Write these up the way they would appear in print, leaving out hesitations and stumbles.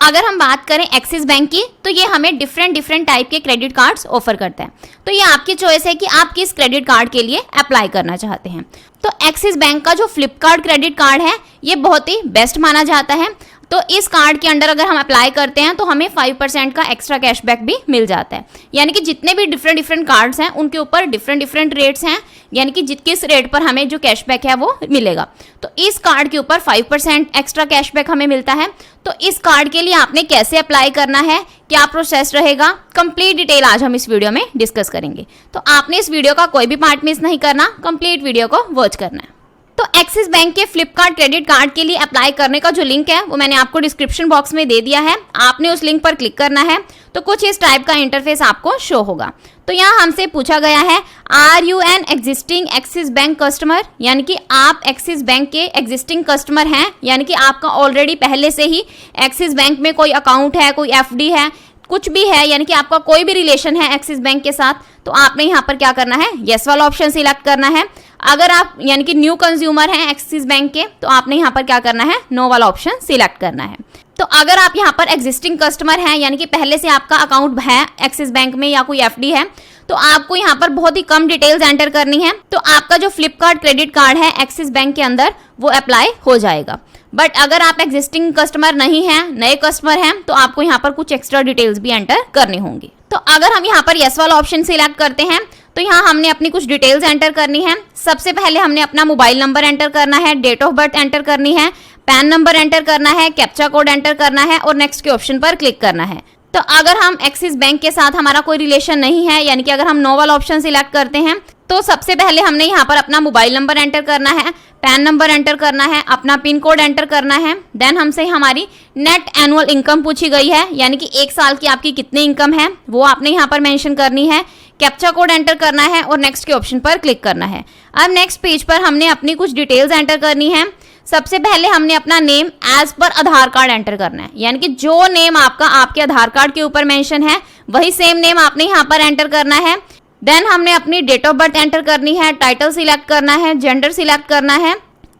अगर हम बात करें एक्सिस बैंक की, तो ये हमें डिफरेंट टाइप के क्रेडिट कार्ड्स ऑफर करता है। तो ये आपकी चॉइस है कि आप किस क्रेडिट कार्ड के लिए अप्लाई करना चाहते हैं। तो एक्सिस बैंक का जो फ्लिपकार्ट क्रेडिट कार्ड है ये बहुत ही बेस्ट माना जाता है। तो इस कार्ड के अंडर अगर हम अप्लाई करते हैं तो हमें 5% का एक्स्ट्रा कैशबैक भी मिल जाता है। यानी कि जितने भी डिफरेंट कार्ड्स हैं उनके ऊपर डिफरेंट रेट्स हैं, यानी कि किस रेट पर हमें जो कैशबैक है वो मिलेगा। तो इस कार्ड के ऊपर 5% एक्स्ट्रा कैशबैक हमें मिलता है। तो इस कार्ड के लिए आपने कैसे अप्लाई करना है, क्या प्रोसेस रहेगा, कंप्लीट डिटेल आज हम इस वीडियो में डिस्कस करेंगे। तो आपने इस वीडियो का कोई भी पार्ट मिस नहीं करना, कंप्लीट वीडियो को वॉच करना है। तो एक्सिस बैंक के फ्लिपकार्ट क्रेडिट कार्ड के लिए अप्लाई करने का जो लिंक है वो मैंने आपको डिस्क्रिप्शन बॉक्स में दे दिया है। आपने उस लिंक पर क्लिक करना है तो कुछ इस टाइप का इंटरफेस आपको शो होगा। तो यहाँ हमसे पूछा गया है, are you an existing Axis bank customer, यानी कि आप एक्सिस बैंक के एग्जिस्टिंग कस्टमर हैं, यानी कि आपका ऑलरेडी पहले से ही एक्सिस बैंक में कोई अकाउंट है, कोई एफडी है, कुछ भी है, यानी कि आपका कोई भी रिलेशन है एक्सिस बैंक के साथ। तो आपने यहाँ पर क्या करना है, यस वाला ऑप्शन सिलेक्ट करना है। अगर आप यानी कि न्यू कंज्यूमर हैं एक्सिस बैंक के, तो आपने यहाँ पर क्या करना है, नो वाला ऑप्शन सिलेक्ट करना है। तो अगर आप यहाँ पर एग्जिस्टिंग कस्टमर हैं, यानी कि पहले से आपका अकाउंट है एक्सिस बैंक में या कोई एफडी है, तो आपको यहाँ पर बहुत ही कम डिटेल्स एंटर करनी है। तो आपका जो फ्लिपकार्ट क्रेडिट कार्ड है एक्सिस बैंक के अंदर वो अप्लाई हो जाएगा। बट अगर आप एग्जिस्टिंग कस्टमर नहीं हैं, नए कस्टमर हैं, तो आपको यहाँ पर कुछ एक्स्ट्रा डिटेल्स भी एंटर करनी होंगी। तो अगर हम यहाँ पर यस वाला ऑप्शन सिलेक्ट करते हैं तो यहाँ हमने अपनी कुछ डिटेल्स एंटर करनी है। सबसे पहले हमने अपना मोबाइल नंबर एंटर करना है, डेट ऑफ बर्थ एंटर करनी है, पैन नंबर एंटर करना है, कैप्चा कोड एंटर करना है और नेक्स्ट के ऑप्शन पर क्लिक करना है। तो अगर हम एक्सिस बैंक के साथ हमारा कोई रिलेशन नहीं है, यानी कि अगर हम नो वाला ऑप्शन सिलेक्ट करते हैं, तो सबसे पहले हमने यहाँ पर अपना मोबाइल नंबर एंटर करना है, पैन नंबर एंटर करना है, अपना पिन कोड एंटर करना है। देन हमसे हमारी नेट एनुअल इनकम पूछी गई है, यानी कि 1 साल की आपकी कितनी इनकम है वो आपने यहाँ पर मेंशन करनी है। कैप्चा कोड एंटर करना है और नेक्स्ट के ऑप्शन पर क्लिक करना है। अब नेक्स्ट पेज पर हमने अपनी कुछ डिटेल्स एंटर करनी है। सबसे पहले हमने अपना नेम एज पर आधार कार्ड एंटर करना है, यानी कि जो नेम आपका आपके आधार कार्ड के ऊपर मेंशन है वही सेम नेम आपने यहाँ पर एंटर करना है। देन हमने अपनी डेट ऑफ बर्थ एंटर करनी है, टाइटल सिलेक्ट करना है, जेंडर सिलेक्ट करना है,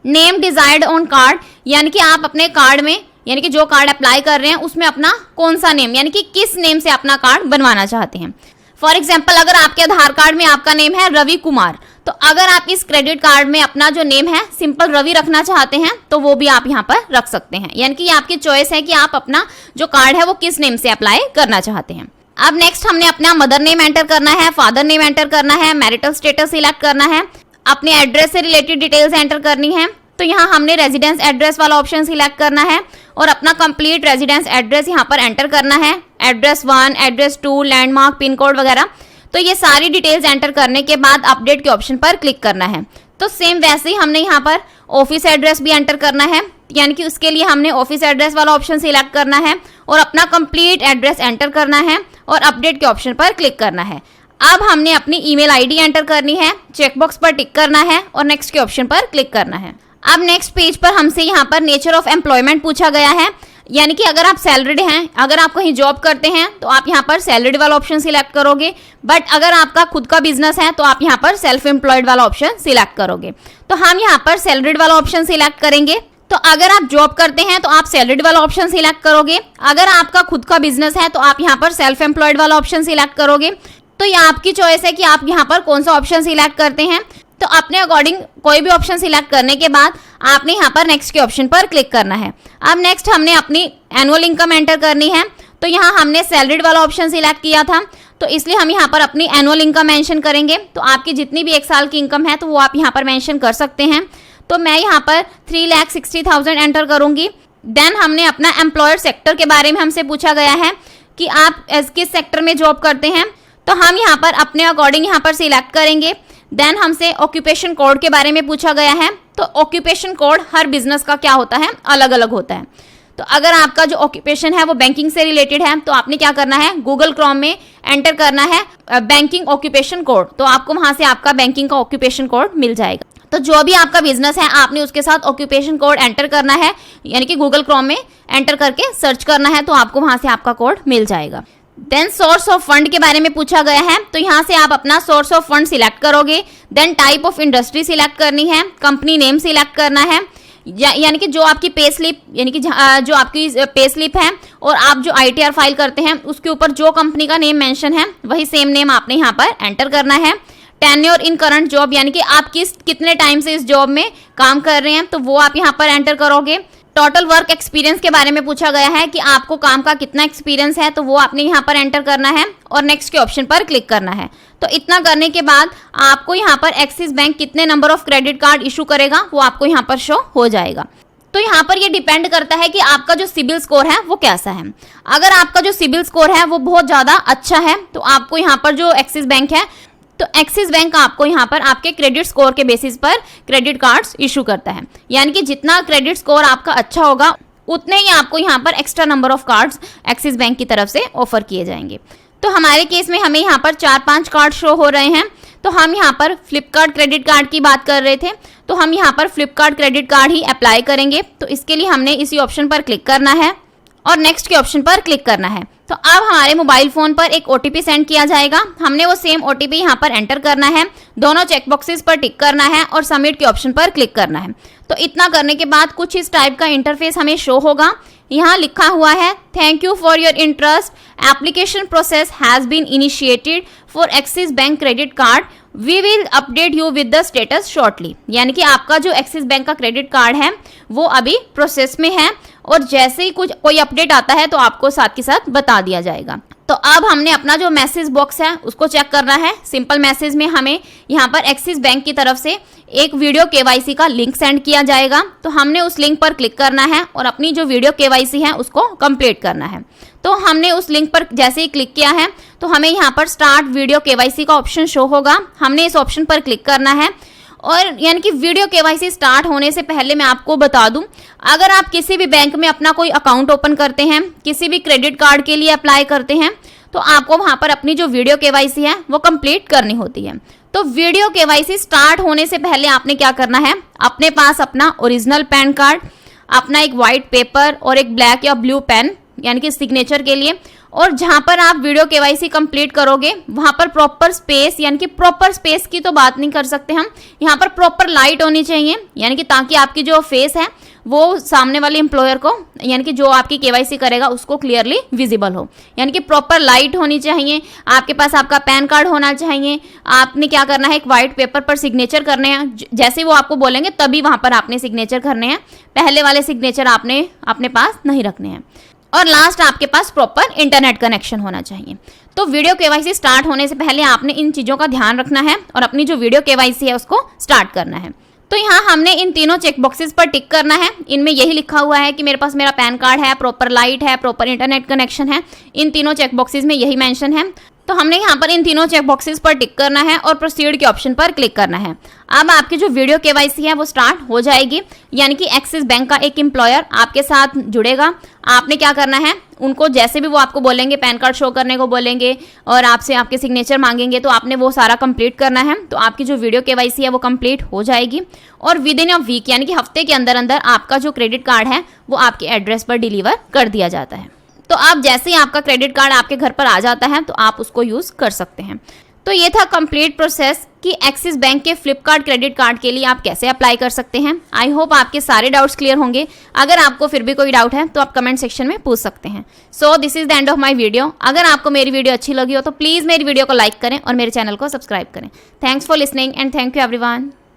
नेम डिजायर्ड ऑन कार्ड, यानी कि आप अपने कार्ड में, यानी कि जो कार्ड अप्लाई कर रहे हैं उसमें अपना कौन सा नेम, यानी कि किस नेम से अपना कार्ड बनवाना चाहते हैं। फॉर एग्जाम्पल अगर आपके आधार कार्ड में आपका नेम है रवि कुमार, तो अगर आप इस क्रेडिट कार्ड में अपना जो नेम है सिंपल रवि रखना चाहते हैं तो वो भी आप यहाँ पर रख सकते हैं। यानी कि ये आपकी चॉइस है कि आप अपना जो कार्ड है वो किस नेम से अप्लाई करना चाहते हैं। अब नेक्स्ट हमने अपना मदर नेम एंटर करना है, फादर नेम एंटर करना है, मैरिटल स्टेटस सिलेक्ट करना है, अपने एड्रेस से रिलेटेड डिटेल्स एंटर करनी है। तो यहाँ हमने रेजिडेंस एड्रेस वाला ऑप्शन सिलेक्ट करना है और अपना कंप्लीट रेजिडेंस एड्रेस यहाँ पर एंटर करना है, address 1, address 2, landmark, pin code वगैरह। तो ये सारी डिटेल्स एंटर करने के बाद अपडेट के ऑप्शन पर क्लिक करना है। तो सेम वैसे ही हमने यहाँ पर ऑफिस एड्रेस भी एंटर करना है, यानी कि उसके लिए हमने ऑफिस एड्रेस वाला ऑप्शन सिलेक्ट करना है और अपना कंप्लीट एड्रेस एंटर करना है और अपडेट के ऑप्शन पर क्लिक करना है। अब हमने अपनी ईमेल आईडी एंटर करनी है, चेकबॉक्स पर टिक करना है और नेक्स्ट के ऑप्शन पर क्लिक करना है। अब नेक्स्ट पेज पर हमसे यहाँ पर नेचर ऑफ एम्प्लॉयमेंट पूछा गया है, यानी कि अगर आप सैलरीड हैं, अगर आप कहीं जॉब करते हैं तो आप यहाँ पर सैलरीड वाला ऑप्शन सिलेक्ट करोगे। बट अगर आपका खुद का बिजनेस है तो आप यहाँ पर सेल्फ एम्प्लॉयड वाला ऑप्शन सिलेक्ट करोगे। तो हम यहाँ पर सैलरीड वाला ऑप्शन सिलेक्ट करेंगे। तो अगर आप जॉब करते हैं तो आप सैलरीड वाला ऑप्शन सिलेक्ट करोगे। अगर आपका खुद का बिजनेस है तो आप यहाँ पर सेल्फ एम्प्लॉयड वाला ऑप्शन सिलेक्ट करोगे। तो ये आपकी चॉइस है कि आप यहाँ पर कौन सा ऑप्शन सिलेक्ट करते हैं। तो अपने अकॉर्डिंग कोई भी ऑप्शन सिलेक्ट करने के बाद आपने यहाँ पर नेक्स्ट के ऑप्शन पर क्लिक करना है। अब नेक्स्ट हमने अपनी एनुअल इनकम एंटर करनी है। तो यहाँ हमने सैलरीड वाला ऑप्शन सिलेक्ट किया था, तो इसलिए हम यहाँ पर अपनी एनुअल इनकम मेंशन करेंगे। तो आपकी जितनी भी 1 साल की इनकम है तो वो आप यहाँ पर मेंशन कर सकते हैं। तो मैं यहाँ पर 3,60,000 एंटर करूँगी। देन हमने अपना एम्प्लॉयर सेक्टर के बारे में हमसे पूछा गया है कि आप किस सेक्टर में जॉब करते हैं, तो हम यहाँ पर अपने अकॉर्डिंग यहाँ पर सिलेक्ट करेंगे। देन हमसे ऑक्यूपेशन कोड के बारे में पूछा गया है। तो ऑक्यूपेशन कोड हर बिजनेस का क्या होता है, अलग अलग होता है। तो अगर आपका जो ऑक्यूपेशन है वो बैंकिंग से रिलेटेड है तो आपने क्या करना है, गूगल क्रोम में एंटर करना है बैंकिंग ऑक्यूपेशन कोड, तो आपको वहां से आपका बैंकिंग का ऑक्यूपेशन कोड मिल जाएगा। तो जो भी आपका बिजनेस है आपने उसके साथ ऑक्यूपेशन कोड एंटर करना है, यानी कि गूगल क्रोम में एंटर करके सर्च करना है तो आपको वहां से आपका कोड मिल जाएगा। देन सोर्स ऑफ फंड के बारे में पूछा गया है, तो यहाँ से आप अपना सोर्स ऑफ फंड सिलेक्ट करोगे। Then type of industry select करनी है, कंपनी नेम सिलेक्ट करना है, यानी कि जो आपकी पे स्लिप, यानी कि जो आपकी पे स्लिप है और आप जो ITR फाइल करते हैं उसके ऊपर जो कंपनी का नेम मेंशन है वही सेम नेम आपने यहाँ पर एंटर करना है। टेन्योर इन करंट जॉब, यानी कि आप कितने टाइम से इस जॉब में काम कर रहे हैं, तो वो आप यहाँ पर एंटर करोगे। टोटल वर्क एक्सपीरियंस के बारे में पूछा गया है कि आपको काम का कितना एक्सपीरियंस है, तो वो आपने यहाँ पर एंटर करना है और नेक्स्ट के ऑप्शन पर क्लिक करना है। तो इतना करने के बाद आपको यहाँ पर एक्सिस बैंक कितने number of credit card issue करेगा वो आपको यहाँ पर शो हो जाएगा। तो यहाँ पर ये डिपेंड करता है कि आपका जो सिबिल स्कोर है वो कैसा है। अगर आपका जो सिबिल स्कोर है वो बहुत ज़्यादा अच्छा है तो आपको यहाँ पर जो एक्सिस बैंक है, तो एक्सिस बैंक आपको यहाँ पर आपके क्रेडिट स्कोर के बेसिस पर क्रेडिट कार्ड्स इशू करता है। यानी कि जितना क्रेडिट स्कोर आपका अच्छा होगा उतने ही आपको यहाँ पर extra number of cards axis bank की तरफ से ऑफर किए जाएंगे। तो हमारे केस में हमें यहाँ पर 4-5 कार्ड शो हो रहे हैं। तो हम यहाँ पर फ्लिपकार्ट क्रेडिट कार्ड की बात कर रहे थे, तो हम यहाँ पर फ्लिपकार्ट क्रेडिट कार्ड ही अप्लाई करेंगे। तो इसके लिए हमने इसी ऑप्शन पर क्लिक करना है और नेक्स्ट के ऑप्शन पर क्लिक करना है। तो अब हमारे मोबाइल फोन पर एक OTP सेंड किया जाएगा, हमने वो सेम OTP यहाँ पर एंटर करना है, दोनों चेकबॉक्सेस पर टिक करना है और सबमिट के ऑप्शन पर क्लिक करना है। तो इतना करने के बाद कुछ इस टाइप का इंटरफेस हमें शो होगा। यहाँ लिखा हुआ है thank you for your interest, application process has been initiated for Axis bank credit card, we will update you with the status shortly. यानी कि आपका जो एक्सिस बैंक का क्रेडिट कार्ड है वो अभी प्रोसेस में है और जैसे ही कोई अपडेट आता है तो आपको साथ के साथ बता दिया जाएगा। तो अब हमने अपना जो मैसेज बॉक्स है उसको चेक करना है। सिंपल मैसेज में हमें यहाँ पर एक्सिस बैंक की तरफ से एक वीडियो KYC का लिंक सेंड किया जाएगा। तो हमने उस लिंक पर क्लिक करना है और अपनी जो वीडियो KYC है उसको कंप्लीट करना है। तो हमने उस लिंक पर जैसे ही क्लिक किया है तो हमें यहाँ पर स्टार्ट वीडियो KYC का ऑप्शन शो होगा। हमने इस ऑप्शन पर क्लिक करना है और यानी कि वीडियो KYC स्टार्ट होने से पहले मैं आपको बता दूं, अगर आप किसी भी बैंक में अपना कोई अकाउंट ओपन करते हैं, किसी भी क्रेडिट कार्ड के लिए अप्लाई करते हैं, तो आपको वहां पर अपनी जो वीडियो KYC है वो कंप्लीट करनी होती है। तो वीडियो KYC स्टार्ट होने से पहले आपने क्या करना है, अपने पास अपना ओरिजिनल पैन कार्ड, अपना एक वाइट पेपर और एक ब्लैक या ब्लू पेन यानी कि सिग्नेचर के लिए, और जहां पर आप वीडियो KYC कंप्लीट करोगे वहां पर प्रॉपर स्पेस, यानी कि प्रॉपर स्पेस की तो बात नहीं कर सकते हम, यहाँ पर प्रॉपर लाइट होनी चाहिए, यानी कि ताकि आपकी जो फेस है वो सामने वाले एम्प्लॉयर को, यानी कि जो आपकी KYC करेगा उसको क्लियरली विजिबल हो। यानी कि प्रॉपर लाइट होनी चाहिए, आपके पास आपका पैन कार्ड होना चाहिए। आपने क्या करना है, एक वाइट पेपर पर सिग्नेचर करने हैं, जैसे वो आपको बोलेंगे तभी वहां पर आपने सिग्नेचर करने हैं, पहले वाले सिग्नेचर आपने अपने पास नहीं रखने हैं। और लास्ट आपके पास प्रॉपर इंटरनेट कनेक्शन होना चाहिए। तो वीडियो KYC स्टार्ट होने से पहले आपने इन चीज़ों का ध्यान रखना है और अपनी जो वीडियो KYC है उसको स्टार्ट करना है। तो यहाँ हमने इन तीनों चेक बॉक्सेस पर टिक करना है। इनमें यही लिखा हुआ है कि मेरे पास मेरा पैन कार्ड है, प्रॉपर लाइट है, प्रॉपर इंटरनेट कनेक्शन है, इन तीनों चेक बॉक्सेस में यही मेंशन है। तो हमने यहाँ पर इन तीनों चेक बॉक्सेस पर टिक करना है और प्रोसीड के ऑप्शन पर क्लिक करना है। अब आपकी जो वीडियो KYC है वो स्टार्ट हो जाएगी, यानी कि एक्सिस बैंक का एक एम्प्लॉयर आपके साथ जुड़ेगा। आपने क्या करना है, उनको जैसे भी वो आपको बोलेंगे, पैन कार्ड शो करने को बोलेंगे और आपसे आपके सिग्नेचर मांगेंगे, तो आपने वो सारा कंप्लीट करना है। तो आपकी जो वीडियो KYC है वो कंप्लीट हो जाएगी और विद इन अ वीक यानी कि हफ्ते के अंदर अंदर आपका जो क्रेडिट कार्ड है वो आपके एड्रेस पर डिलीवर कर दिया जाता है। तो आप जैसे ही आपका क्रेडिट कार्ड आपके घर पर आ जाता है तो आप उसको यूज़ कर सकते हैं। तो ये था कंप्लीट प्रोसेस कि एक्सिस बैंक के फ्लिपकार्ट क्रेडिट कार्ड के लिए आप कैसे अप्लाई कर सकते हैं। आई होप आपके सारे डाउट्स क्लियर होंगे। अगर आपको फिर भी कोई डाउट है तो आप कमेंट सेक्शन में पूछ सकते हैं। So this is the end of my video. अगर आपको मेरी वीडियो अच्छी लगी हो तो प्लीज़ मेरी वीडियो को लाइक करें और मेरे चैनल को सब्सक्राइब करें। Thanks for listening and thank you everyone.